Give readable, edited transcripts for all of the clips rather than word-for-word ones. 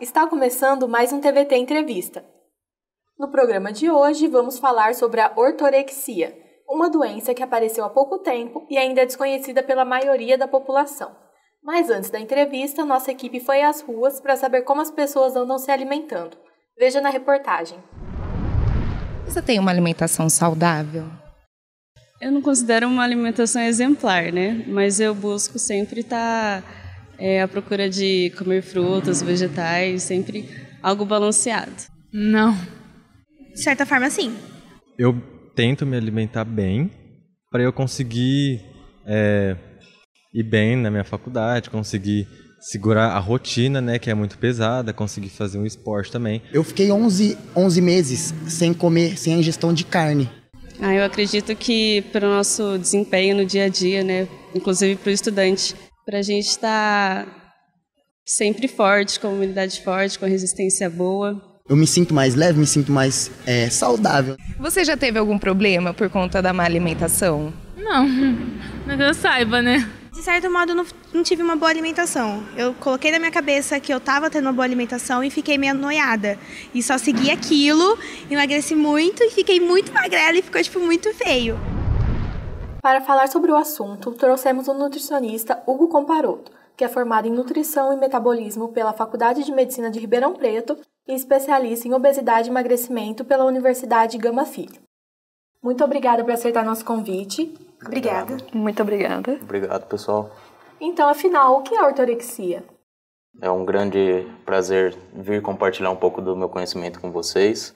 Está começando mais um TVT Entrevista. No programa de hoje vamos falar sobre a ortorexia, uma doença que apareceu há pouco tempo e ainda é desconhecida pela maioria da população. Mas antes da entrevista, nossa equipe foi às ruas para saber como as pessoas andam se alimentando. Veja na reportagem. Você tem uma alimentação saudável? Eu não considero uma alimentação exemplar, né? Mas eu busco sempre estar à procura de comer frutas, vegetais, sempre algo balanceado. Não. De certa forma, sim. Eu tento me alimentar bem para eu conseguir ir bem na minha faculdade, conseguir segurar a rotina, né, que é muito pesada, conseguir fazer um esporte também. Eu fiquei 11 meses sem comer, sem a ingestão de carne. Eu acredito que para o nosso desempenho no dia a dia, né, inclusive para o estudante, para a gente estar sempre forte, com imunidade forte, com resistência boa. Eu me sinto mais leve, me sinto mais saudável. Você já teve algum problema por conta da má alimentação? Não que eu saiba, né? De certo modo, eu não tive uma boa alimentação. Eu coloquei na minha cabeça que eu estava tendo uma boa alimentação e fiquei meio noiada. E só segui aquilo, emagreci muito e fiquei muito magrela e ficou, muito feio. Para falar sobre o assunto, trouxemos o nutricionista Hugo Comparoto, que é formado em Nutrição e Metabolismo pela Faculdade de Medicina de Ribeirão Preto e especialista em obesidade e emagrecimento pela Universidade Gama Filho. Muito obrigada por aceitar nosso convite. Obrigada. Muito obrigada. Obrigado, pessoal. Então, afinal, o que é ortorexia? É um grande prazer vir compartilhar um pouco do meu conhecimento com vocês.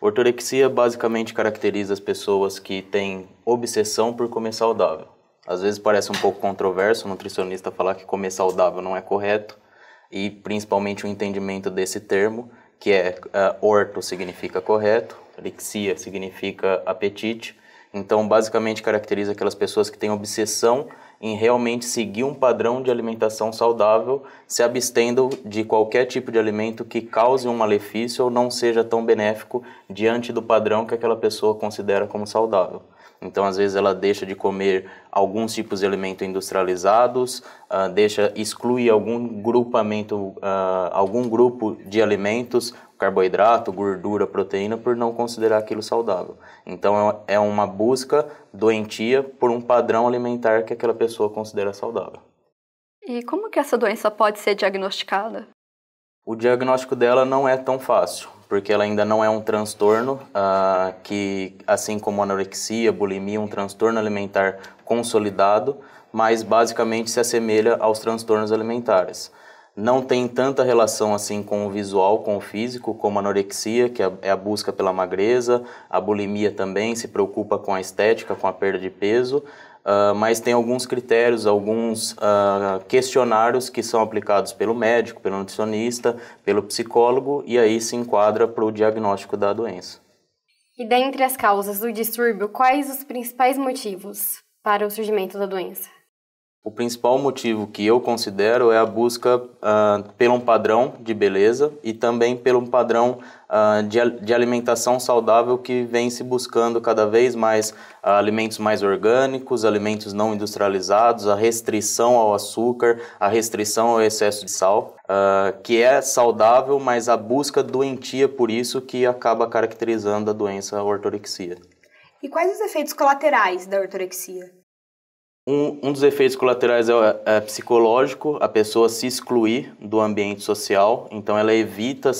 Ortorexia basicamente caracteriza as pessoas que têm obsessão por comer saudável. Às vezes parece um pouco controverso o nutricionista falar que comer saudável não é correto, e principalmente o entendimento desse termo, que é orto significa correto, rexia significa apetite. Então, basicamente, caracteriza aquelas pessoas que têm obsessão em realmente seguir um padrão de alimentação saudável, se abstendo de qualquer tipo de alimento que cause um malefício ou não seja tão benéfico diante do padrão que aquela pessoa considera como saudável. Então, às vezes, ela deixa de comer alguns tipos de alimentos industrializados, exclui algum grupo de alimentos, carboidrato, gordura, proteína, por não considerar aquilo saudável. Então, é uma busca doentia por um padrão alimentar que aquela pessoa considera saudável. E como que essa doença pode ser diagnosticada? O diagnóstico dela não é tão fácil, porque ela ainda não é um transtorno que, assim como a anorexia, bulimia, um transtorno alimentar consolidado, mas basicamente se assemelha aos transtornos alimentares. Não tem tanta relação assim com o visual, com o físico, como a anorexia, que é a busca pela magreza. A bulimia também se preocupa com a estética, com a perda de peso, mas tem alguns critérios, alguns questionários que são aplicados pelo médico, pelo nutricionista, pelo psicólogo, e aí se enquadra para o diagnóstico da doença. E dentre as causas do distúrbio, quais os principais motivos para o surgimento da doença? O principal motivo que eu considero é a busca por um padrão de beleza e também por um padrão de alimentação saudável que vem se buscando cada vez mais alimentos mais orgânicos, alimentos não industrializados, a restrição ao açúcar, a restrição ao excesso de sal, que é saudável, mas a busca doentia por isso que acaba caracterizando a doença ortorexia. E quais os efeitos colaterais da ortorexia? Um dos efeitos colaterais é psicológico, a pessoa se excluir do ambiente social, então ela evita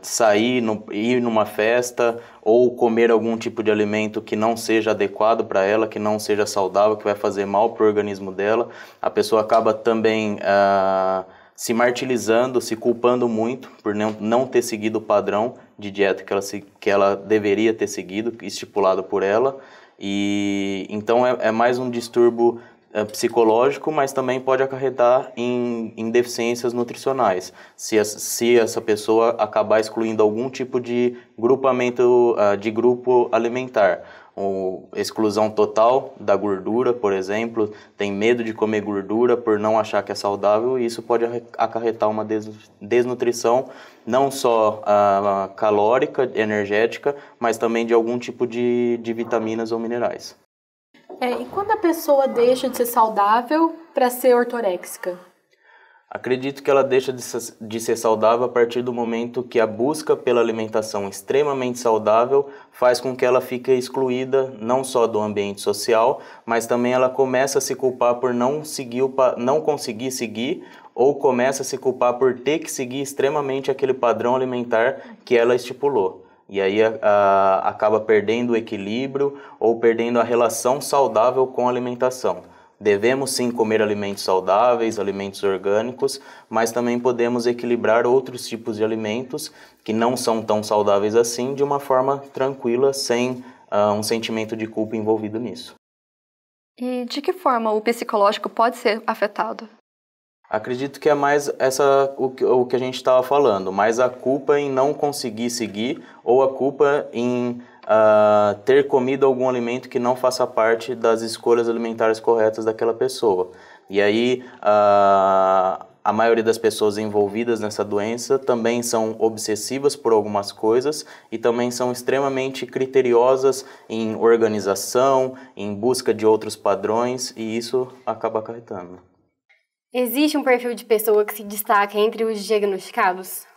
sair, ir numa festa ou comer algum tipo de alimento que não seja adequado para ela, que não seja saudável, que vai fazer mal para o organismo dela. A pessoa acaba também se martirizando, se culpando muito por não ter seguido o padrão de dieta que ela deveria ter seguido, estipulado por ela. E então é mais um distúrbio psicológico, mas também pode acarretar em deficiências nutricionais, se essa pessoa acabar excluindo algum tipo de grupamento de grupo alimentar. Exclusão total da gordura, por exemplo, tem medo de comer gordura por não achar que é saudável, e isso pode acarretar uma desnutrição não só calórica, energética, mas também de algum tipo de vitaminas ou minerais. E quando a pessoa deixa de ser saudável para ser ortoréxica? Acredito que ela deixa de ser saudável a partir do momento que a busca pela alimentação extremamente saudável faz com que ela fique excluída não só do ambiente social, mas também ela começa a se culpar por não conseguir seguir, ou começa a se culpar por ter que seguir extremamente aquele padrão alimentar que ela estipulou. E aí acaba perdendo o equilíbrio ou perdendo a relação saudável com a alimentação. Devemos sim comer alimentos saudáveis, alimentos orgânicos, mas também podemos equilibrar outros tipos de alimentos que não são tão saudáveis assim de uma forma tranquila, sem um sentimento de culpa envolvido nisso. E de que forma o psicológico pode ser afetado? Acredito que é mais o que a gente estava falando, mais a culpa em não conseguir seguir ou a culpa em ter comido algum alimento que não faça parte das escolhas alimentares corretas daquela pessoa. E aí a maioria das pessoas envolvidas nessa doença também são obsessivas por algumas coisas e também são extremamente criteriosas em organização, em busca de outros padrões, e isso acaba acarretando. Existe um perfil de pessoa que se destaca entre os diagnosticados?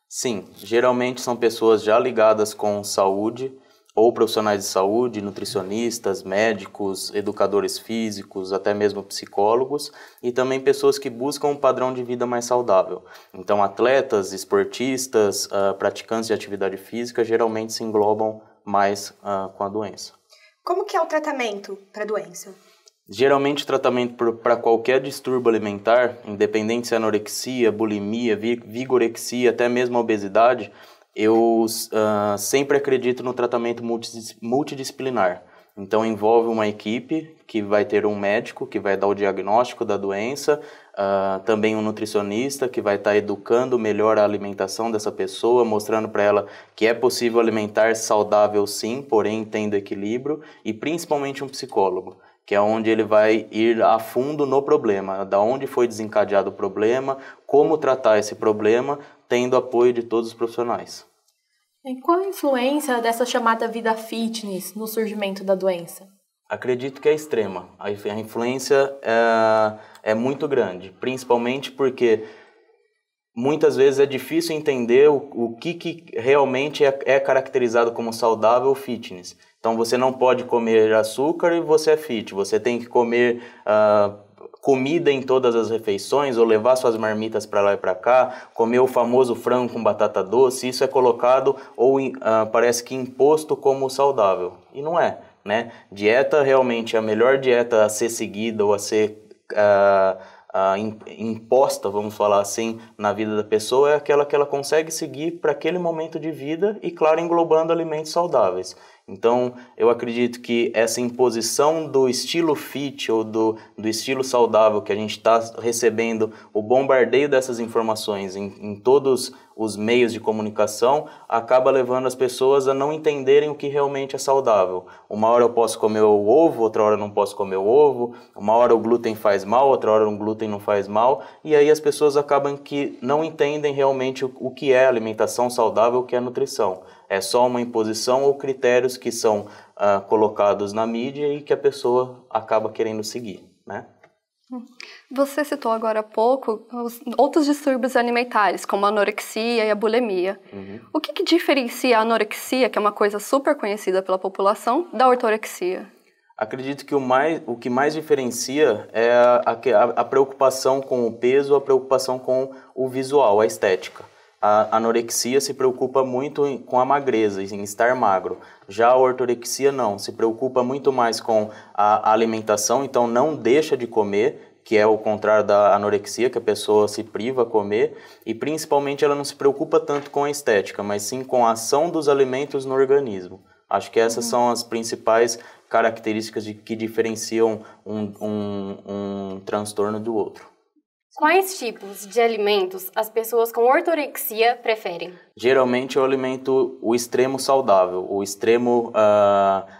Sim, geralmente são pessoas já ligadas com saúde, ou profissionais de saúde, nutricionistas, médicos, educadores físicos, até mesmo psicólogos, e também pessoas que buscam um padrão de vida mais saudável. Então, atletas, esportistas, praticantes de atividade física geralmente se englobam mais com a doença. Como que é o tratamento para a doença? Geralmente, o tratamento para qualquer distúrbio alimentar, independente se é anorexia, bulimia, vigorexia, até mesmo a obesidade, eu sempre acredito no tratamento multidisciplinar. Então, envolve uma equipe que vai ter um médico que vai dar o diagnóstico da doença, também um nutricionista que vai estar educando melhor a alimentação dessa pessoa, mostrando para ela que é possível alimentar saudável sim, porém tendo equilíbrio, e principalmente um psicólogo, que é onde ele vai ir a fundo no problema, da onde foi desencadeado o problema, como tratar esse problema, tendo apoio de todos os profissionais. E qual a influência dessa chamada vida fitness no surgimento da doença? Acredito que é extrema. A influência é muito grande, principalmente porque muitas vezes é difícil entender o que realmente é caracterizado como saudável ou fitness. Então você não pode comer açúcar e você é fit, você tem que comer comida em todas as refeições, ou levar suas marmitas para lá e para cá, comer o famoso frango com batata doce, isso é colocado ou parece que imposto como saudável, e não é, né? Dieta realmente, a melhor dieta a ser seguida ou a ser imposta, vamos falar assim, na vida da pessoa é aquela que ela consegue seguir para aquele momento de vida e, claro, englobando alimentos saudáveis. Então, eu acredito que essa imposição do estilo fit ou do estilo saudável que a gente está recebendo, o bombardeio dessas informações em todos os meios de comunicação, acaba levando as pessoas a não entenderem o que realmente é saudável. Uma hora eu posso comer o ovo, outra hora eu não posso comer o ovo, uma hora o glúten faz mal, outra hora o glúten não faz mal, e aí as pessoas acabam que não entendem realmente o que é alimentação saudável, o que é nutrição. É só uma imposição ou critérios que são colocados na mídia e que a pessoa acaba querendo seguir, né? Você citou agora há pouco os outros distúrbios alimentares, como a anorexia e a bulimia. O que diferencia a anorexia, que é uma coisa super conhecida pela população, da ortorexia? Acredito que o que mais diferencia é a preocupação com o peso, a preocupação com o visual, a estética. A anorexia se preocupa muito com a magreza, em estar magro. Já a ortorexia não, se preocupa muito mais com a alimentação, então não deixa de comer, que é o contrário da anorexia, que a pessoa se priva a comer, e principalmente ela não se preocupa tanto com a estética, mas sim com a ação dos alimentos no organismo. Acho que essas são as principais características que diferenciam um transtorno do outro. Quais tipos de alimentos as pessoas com ortorexia preferem? Geralmente eu alimento o extremo saudável, o extremo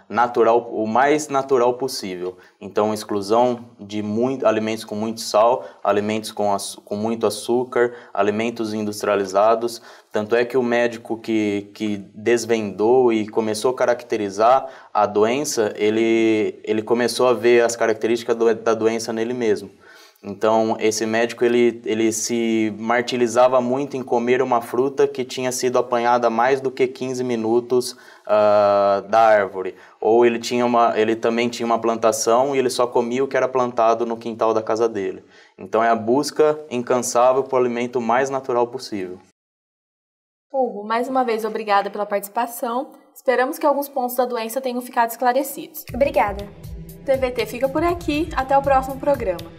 natural, o mais natural possível. Então, exclusão de alimentos com muito sal, alimentos com muito açúcar, alimentos industrializados. Tanto é que o médico que desvendou e começou a caracterizar a doença, ele começou a ver as características da doença nele mesmo. Então, esse médico, ele se martirizava muito em comer uma fruta que tinha sido apanhada mais do que 15 minutos da árvore. Ou ele também tinha uma plantação e ele só comia o que era plantado no quintal da casa dele. Então, é a busca incansável por alimento mais natural possível. Hugo, mais uma vez, obrigada pela participação. Esperamos que alguns pontos da doença tenham ficado esclarecidos. Obrigada. O TVT fica por aqui. Até o próximo programa.